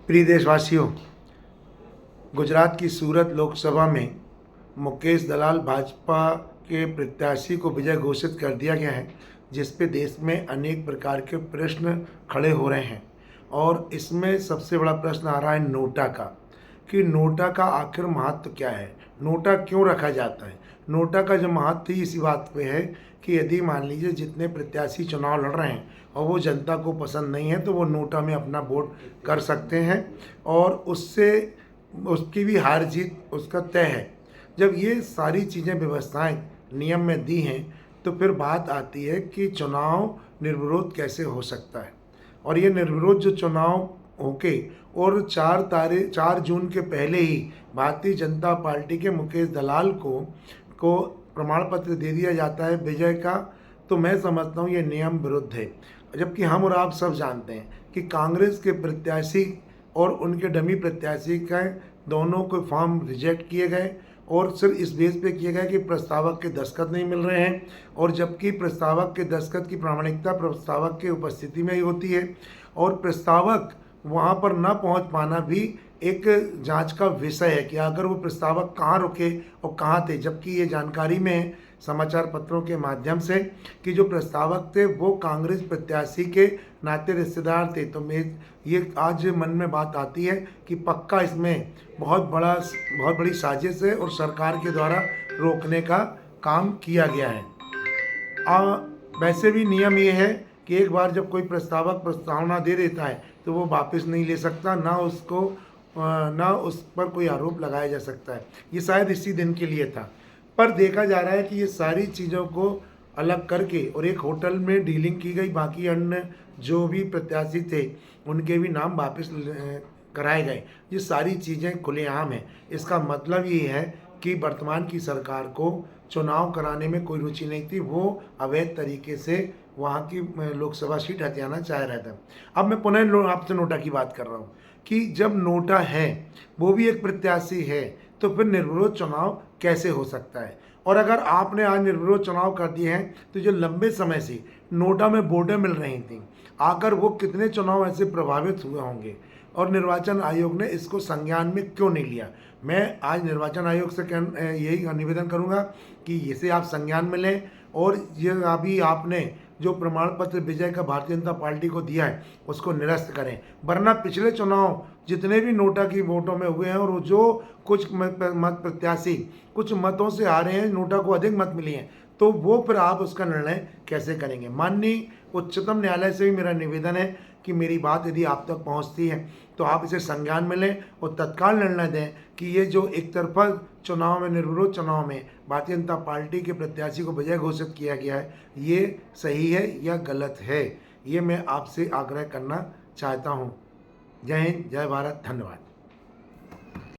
प्रिय देशवासियों, गुजरात की सूरत लोकसभा में मुकेश दलाल भाजपा के प्रत्याशी को विजय घोषित कर दिया गया है, जिस पे देश में अनेक प्रकार के प्रश्न खड़े हो रहे हैं। और इसमें सबसे बड़ा प्रश्न आ रहा है नोटा का, कि नोटा का आखिर महत्व क्या है, नोटा क्यों रखा जाता है। नोटा का जो महत्व इसी बात पे है कि यदि मान लीजिए जितने प्रत्याशी चुनाव लड़ रहे हैं और वो जनता को पसंद नहीं है तो वो नोटा में अपना वोट कर सकते हैं और उससे उसकी भी हार जीत उसका तय है। जब ये सारी चीज़ें व्यवस्थाएं नियम में दी हैं तो फिर बात आती है कि चुनाव निर्विरोध कैसे हो सकता है। और ये निर्विरोध जो चुनाव होके और 4 जून के पहले ही भारतीय जनता पार्टी के मुकेश दलाल को प्रमाण पत्र दे दिया जाता है विजय का, तो मैं समझता हूँ ये नियम विरुद्ध है। जबकि हम और आप सब जानते हैं कि कांग्रेस के प्रत्याशी और उनके डमी प्रत्याशी का दोनों के फॉर्म रिजेक्ट किए गए और सिर्फ इस बेस पे किए गए कि प्रस्तावक के दस्तखत नहीं मिल रहे हैं, और जबकि प्रस्तावक के दस्तखत की प्रामाणिकता प्रस्तावक की उपस्थिति में ही होती है और प्रस्तावक वहाँ पर न पहुँच पाना भी एक जांच का विषय है कि अगर वो प्रस्तावक कहाँ रुके और कहाँ थे। जबकि ये जानकारी में समाचार पत्रों के माध्यम से कि जो प्रस्तावक थे वो कांग्रेस प्रत्याशी के नाते रिश्तेदार थे। तो मैं ये आज मन में बात आती है कि पक्का इसमें बहुत बड़ी साजिश है और सरकार के द्वारा रोकने का काम किया गया है। वैसे भी नियम ये है कि एक बार जब कोई प्रस्तावक प्रस्तावना दे देता है तो वो वापस नहीं ले सकता, ना उस पर कोई आरोप लगाया जा सकता है। ये शायद इसी दिन के लिए था, पर देखा जा रहा है कि ये सारी चीज़ों को अलग करके और एक होटल में डीलिंग की गई, बाकी अन्य जो भी प्रत्याशी थे उनके भी नाम वापस कराए गए। ये सारी चीज़ें खुलेआम हैं। इसका मतलब ये है कि वर्तमान की सरकार को चुनाव कराने में कोई रुचि नहीं थी, वो अवैध तरीके से वहाँ की लोकसभा सीट हथियाना चाह रहा था। अब मैं पुनः आपसे नोटा की बात कर रहा हूँ कि जब नोटा है वो भी एक प्रत्याशी है तो फिर निर्विरोध चुनाव कैसे हो सकता है। और अगर आपने आज निर्विरोध चुनाव कर दिए हैं तो जो लंबे समय से नोटा में वोटें मिल रही थी, आकर वो कितने चुनाव ऐसे प्रभावित हुए होंगे और निर्वाचन आयोग ने इसको संज्ञान में क्यों नहीं लिया। मैं आज निर्वाचन आयोग से यही निवेदन करूंगा कि इसे आप संज्ञान में लें और ये अभी आपने जो प्रमाण पत्र विजय का भारतीय जनता पार्टी को दिया है उसको निरस्त करें। वरना पिछले चुनाव जितने भी नोटा की वोटों में हुए हैं और जो कुछ मत प्रत्याशी कुछ मतों से आ रहे हैं, नोटा को अधिक मत मिली हैं, तो वो फिर आप उसका निर्णय कैसे करेंगे। माननीय उच्चतम न्यायालय से भी मेरा निवेदन है कि मेरी बात यदि आप तक पहुंचती है तो आप इसे संज्ञान में लें और तत्काल निर्णय दें कि ये जो एक तरफा चुनाव में निर्विरोध चुनाव में भारतीय जनता पार्टी के प्रत्याशी को विजय घोषित किया गया है, ये सही है या गलत है। ये मैं आपसे आग्रह करना चाहता हूँ। जय हिंद, जय भारत, धन्यवाद।